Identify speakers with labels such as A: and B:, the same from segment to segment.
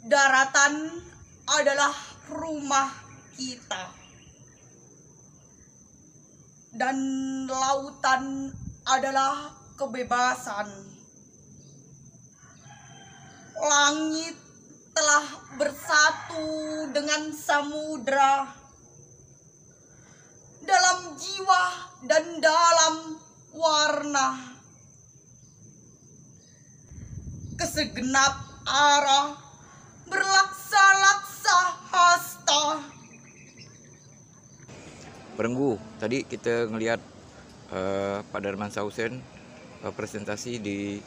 A: Daratan adalah rumah kita, dan lautan adalah kebebasan. Langit telah bersatu dengan samudra dalam jiwa dan dalam warna. Kesegenap arah berlaksa-laksa hasta.
B: Perenggu, tadi kita ngelihat Pak Darman Sausen presentasi di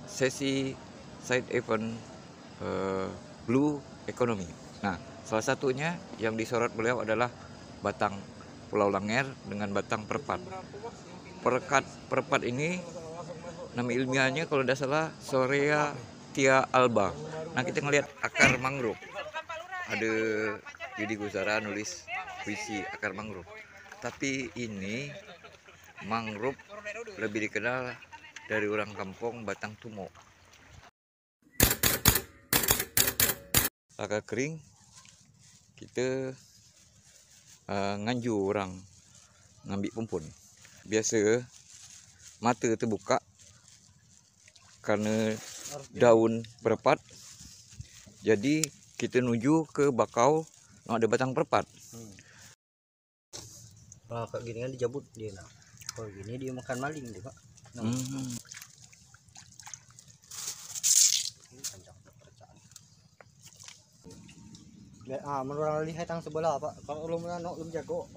B: sesi side event Blue Economy. Nah, salah satunya yang disorot beliau adalah batang Pulau Langer dengan batang perpat. Perpat ini nama ilmiahnya kalau tidak salah Sorea Tia alba. Nah, kita ngelihat akar mangrove. Ada Yudi Guzara nulis puisi akar mangrove. Tapi ini mangrove lebih dikenal dari orang kampung Batang Tumo. Agak kering, kita nganju orang ngambil pumpun. Biasa mata terbuka karena daun perpat, jadi kita nuju ke bakau yang ada batang perpat.
C: Nah, kayak gini kan dijabut dia. Nah, kalau gini dia makan maling dia, Pak. Nah. Menurut lihat tang sebelah, Pak. Kalau belum belum jago.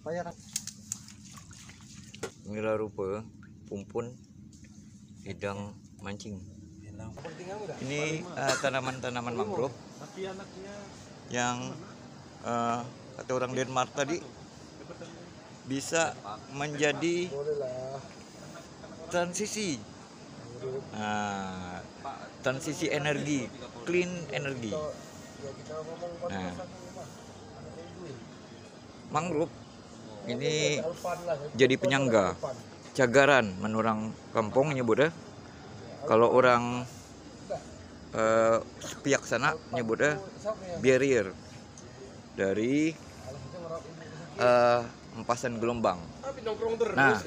C: Bayar.
B: Inilah rupa pumpun hidang mancing. Ini tanaman-tanaman mangrove yang kata orang Denmark tadi bisa menjadi transisi transisi energi, clean energi. Nah, mangrove ini jadi penyangga, cagaran menurang kampung nyebutnya. Kalau orang pihak sana nyebutnya barrier dari empasan gelombang. Nah,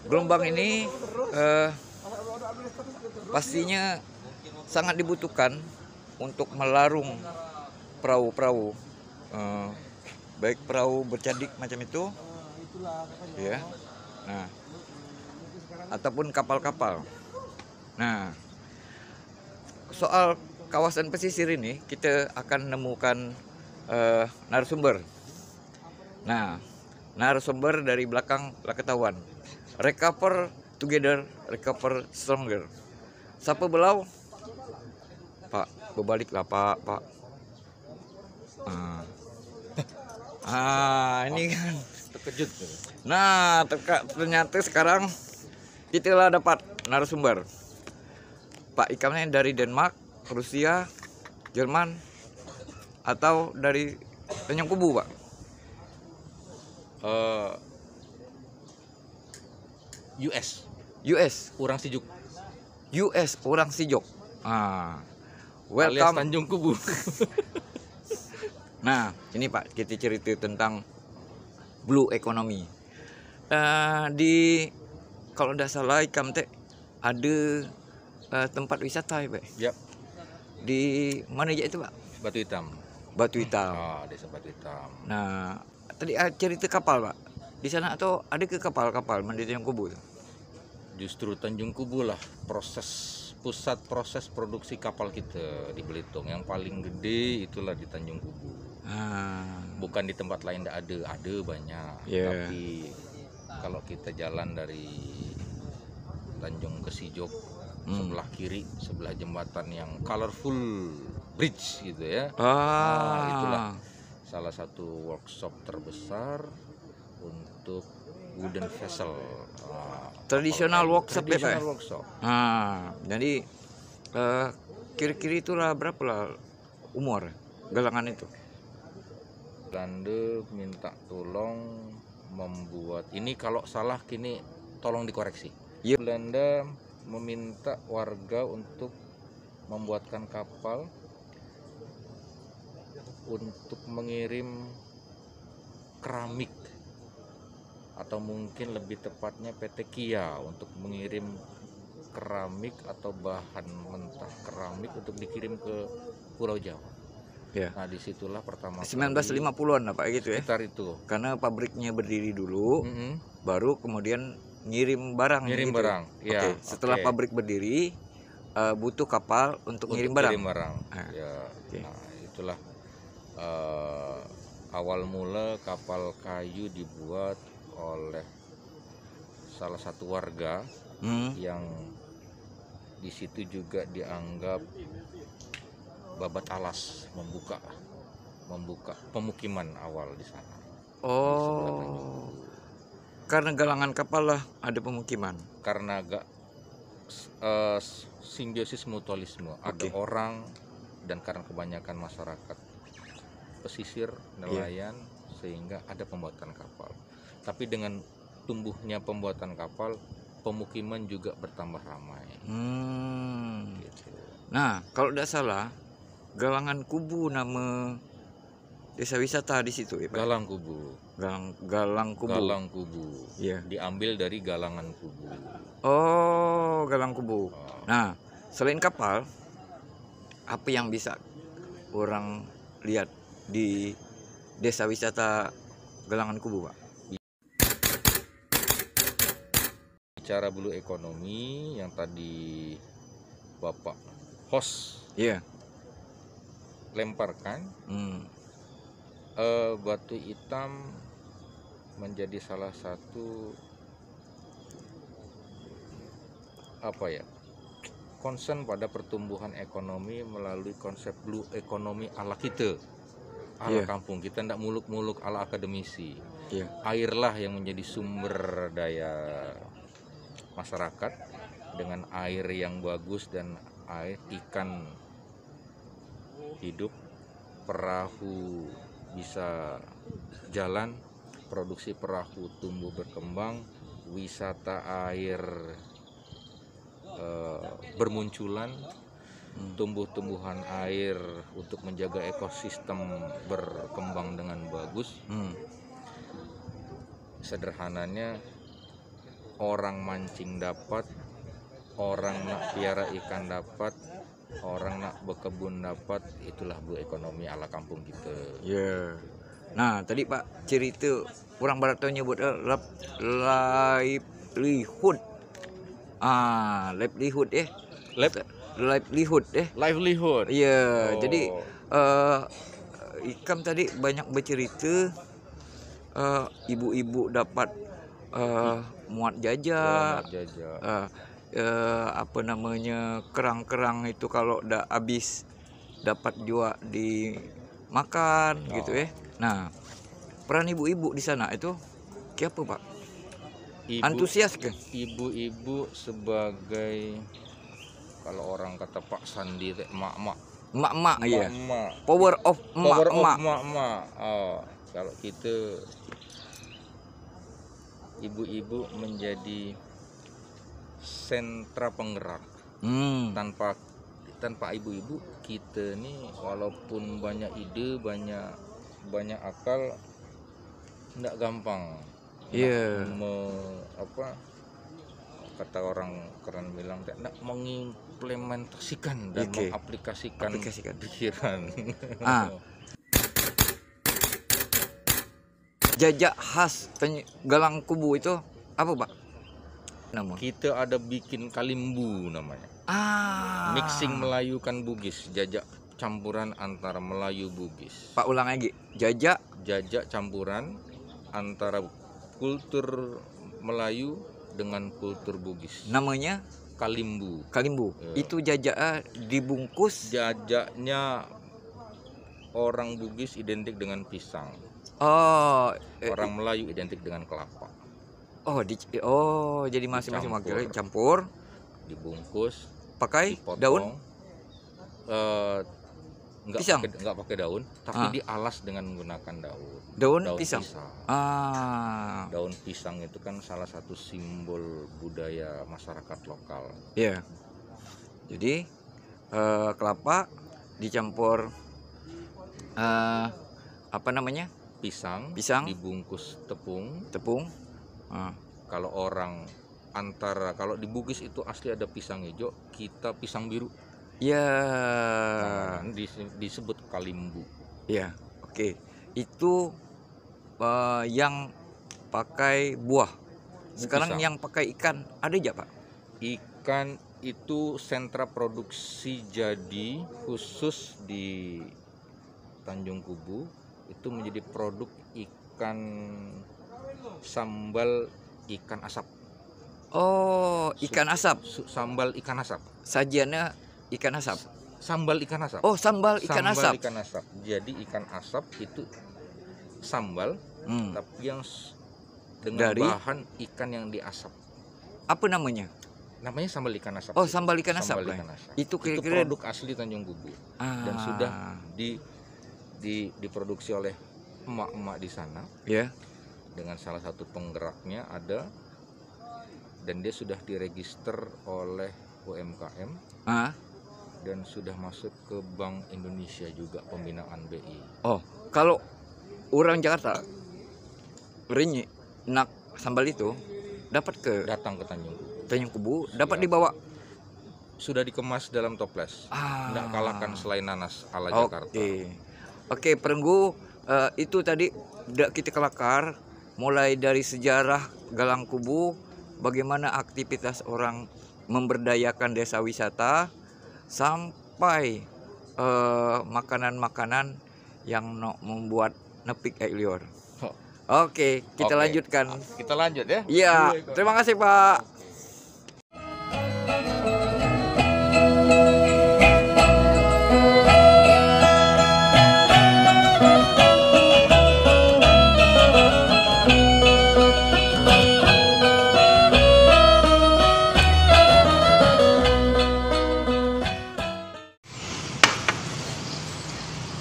B: gelombang ini pastinya sangat dibutuhkan untuk melarung perahu-perahu, baik perahu bercadik macam itu, ya. Nah, ataupun kapal-kapal. Nah, soal kawasan pesisir ini kita akan menemukan narasumber. Nah, narasumber dari belakang lah ketahuan. Recover together, recover stronger. Siapa belau? Pak, berbaliklah Pak. Ini kan terkejut. Nah, ternyata sekarang kita lah dapat narasumber. Pak ikannya dari Denmark, Rusia, Jerman, atau dari Tanjung Kubu, Pak? US
D: Orang Sijuk.
B: US orang Sijok.
D: Alias
B: Welcome
D: Tanjung Kubu.
B: Nah, ini Pak, kita cerita tentang Blue Economy. Di kalau tidak salah Ikam teh ada tempat wisata ya, Pak?
D: Yap.
B: Di mana aja itu, Pak?
D: Batu Hitam.
B: Batu Hitam.
D: Desa Batu Hitam.
B: Nah, tadi cerita kapal, Pak. Di sana atau ada ke kapal-kapal mandi Tanjung Kubu tuh?
D: Justru Tanjung Kubu lah pusat proses produksi kapal kita di Belitung. Yang paling gede itulah di Tanjung Kubu. Bukan di tempat lain ada banyak.
B: Yeah.
D: Tapi kalau kita jalan dari Tanjung ke Sijok, sebelah kiri, sebelah jembatan yang colorful bridge gitu ya. Itulah salah satu workshop terbesar untuk wooden vessel.
B: Tradisional workshop ya, Pak?
D: Tradisional workshop.
B: Jadi kira-kira itulah berapa lah umur galangan itu?
D: Belanda minta tolong membuat ini, kalau salah kini tolong dikoreksi.
B: Yep.
D: Belanda meminta warga untuk membuatkan kapal untuk mengirim keramik, atau mungkin lebih tepatnya PT Kia untuk mengirim keramik atau bahan mentah keramik untuk dikirim ke Pulau Jawa.
B: Ya.
D: Nah, disitulah pertama
B: 1950-an lah Pak gitu ya.
D: sekitar itu.
B: Karena pabriknya berdiri dulu,
D: Mm-mm.
B: baru kemudian ngirim barang.
D: Ngirim
B: gitu.
D: barang. Ya,
B: Oke, setelah
D: oke.
B: pabrik berdiri, butuh kapal untuk ngirim
D: Untuk
B: barang.
D: kirim barang.
B: Ah,
D: Ya.
B: oke.
D: Nah, itulah awal mula kapal kayu dibuat oleh salah satu warga yang di situ juga dianggap babat alas, membuka pemukiman awal di sana. Di sebelah Tanjung
B: Oh,
D: Bulu.
B: karena galangan kapal lah ada pemukiman.
D: Karena simbiosis mutualisme, ada
B: Oke.
D: orang, dan karena kebanyakan masyarakat pesisir, nelayan, sehingga ada pembuatan kapal. Tapi dengan tumbuhnya pembuatan kapal, pemukiman juga bertambah ramai. Gitu.
B: Nah, kalau tidak salah, Galangan Kubu nama desa wisata di situ ya Pak?
D: Galang Kubu.
B: Galang Kubu.
D: Galang Kubu.
B: Iya.
D: Diambil dari galangan kubu.
B: Oh, Galang Kubu.
D: Oh.
B: Nah, selain kapal, apa yang bisa orang lihat di desa wisata Galangan Kubu, Pak?
D: Bicara blue ekonomi yang tadi Bapak host
B: Iya.
D: lemparkan,
B: Hmm.
D: batu hitam menjadi salah satu concern pada pertumbuhan ekonomi melalui konsep blue ekonomi ala kita, ala
B: Iya.
D: kampung kita, tidak muluk-muluk ala akademisi.
B: Iya.
D: Airlah yang menjadi sumber daya masyarakat, dengan air yang bagus dan air ikan hidup, perahu bisa jalan, produksi perahu tumbuh berkembang, wisata air bermunculan, tumbuh-tumbuhan air untuk menjaga ekosistem berkembang dengan bagus. Sederhananya, orang mancing dapat, orang nak piara ikan dapat, orang nak berkebun dapat. Itulah blue ekonomi ala kampung kita.
B: Ya. Nah, tadi Pak cerita orang barat tahu nyebut livelihood. Livelihood livelihood
D: Livelihood.
B: Iya,
D: Oh.
B: jadi Ikam tadi banyak bercerita ibu-ibu dapat muat jajah,
D: Selamat jajah.
B: apa namanya, kerang-kerang itu kalau udah habis dapat juga dimakan gitu ya. Nah, peran ibu-ibu di sana itu kayak apa Pak? Antusias ke?
D: Ibu-ibu sebagai, kalau orang kata Pak Sandi, emak-emak.
B: Emak-emak ya.
D: Emak-emak.
B: Power of
D: Power of
B: emak-emak.
D: emak-emak. Kalau kita, ibu-ibu menjadi sentra penggerak. Tanpa ibu-ibu, kita nih walaupun banyak ide, banyak akal, tidak gampang.
B: Iya.
D: Kata orang keren bilang, tidak mengimplementasikan dan
B: Oke.
D: mengaplikasikan
B: Aplikasikan.
D: pikiran.
B: Jajak khas Galang Kubu itu apa Pak? Nama?
D: Kita ada bikin kalimbu namanya. Mixing Melayu kan Bugis, jajak campuran antara Melayu Bugis.
B: Pak ulang lagi. Jajak
D: Campuran antara kultur Melayu dengan kultur Bugis.
B: namanya
D: Kalimbu.
B: Kalimbu.
D: Ya.
B: Itu jajak dibungkus.
D: Jajaknya orang Bugis identik dengan pisang. Orang Melayu identik dengan kelapa.
B: Jadi masing-masing
D: Dicampur.
B: wakil campur
D: Dibungkus,
B: pakai
D: dipotong.
B: daun. Pisang?
D: Enggak pakai daun, tapi dialas dengan menggunakan
B: Daun pisang.
D: Daun pisang itu kan salah satu simbol budaya masyarakat lokal.
B: Ya. Jadi kelapa dicampur apa namanya,
D: Pisang
B: Pisang.
D: dibungkus tepung.
B: Ah.
D: Kalau orang kalau di Bugis itu asli ada pisang hijau, kita pisang biru.
B: Ya,
D: Nah, disebut kalimbu.
B: ya, oke. Itu yang pakai buah. Sekarang
D: Pisang.
B: yang pakai ikan ada aja, Pak?
D: Ikan itu sentra produksi jadi khusus di Tanjung Kubu itu menjadi produk ikan sambal ikan asap.
B: Oh, ikan asap.
D: Sambal ikan asap.
B: Sajiannya ikan asap.
D: Sambal ikan asap.
B: Oh, sambal ikan
D: Sambal
B: asap.
D: ikan asap. Jadi ikan asap itu sambal,
B: Hmm.
D: tapi yang dengan
B: Dari?
D: bahan ikan yang diasap.
B: Apa namanya?
D: Namanya sambal ikan asap.
B: Oh, sambal ikan asap.
D: Sambal
B: lah.
D: ikan asap.
B: Itu
D: Itu
B: kira-kira
D: produk asli Tanjung Kubu dan sudah diproduksi oleh emak-emak di sana
B: ya.
D: dengan salah satu penggeraknya ada, dan dia sudah diregister oleh UMKM
B: Ah.
D: dan sudah masuk ke Bank Indonesia juga, pembinaan BI.
B: Oh, kalau orang Jakarta Rinyi nak sambal itu dapat ke
D: Datang ke Tanjung Kubu.
B: Tanjung Kubu, dapat
D: Siap.
B: dibawa.
D: Sudah dikemas dalam toples. Tidak kalahkan selai nanas ala Jakarta.
B: Oke, Perenggu, itu tadi kita kelakar mulai dari sejarah Galang Kubu, bagaimana aktivitas orang memberdayakan desa wisata, sampai makanan-makanan yang membuat nepik lior. Oke, kita
D: Oke.
B: lanjutkan.
D: Kita lanjut ya.
B: Iya, terima kasih Pak.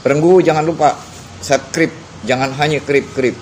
B: Perenggu, jangan lupa subscribe, jangan hanya krip-krip.